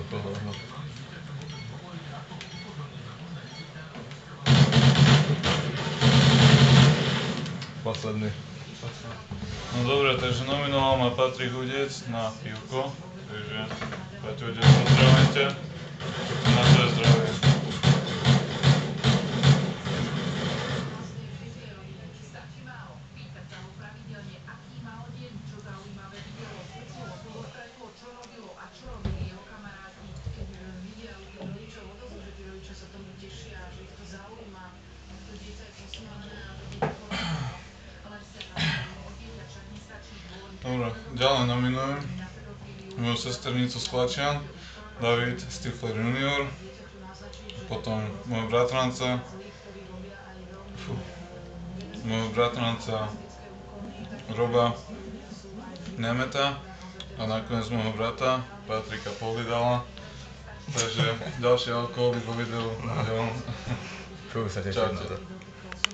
alkoholu. Posledný. No dobre, takže nominoval ma Patrik Hudec na pivko, takže Paťo Hudec, pozdravujem ťa. Na tvoje zdravie. Dobre, ďalej nominujem moju sesternicu z Klačian, David Stifler junior, potom môjho bratranca Roba Nemeta a nakoniec môjho brata Patrika Polidala. Takže ďalší alkoholik vo videu. Fú, sa teším na to.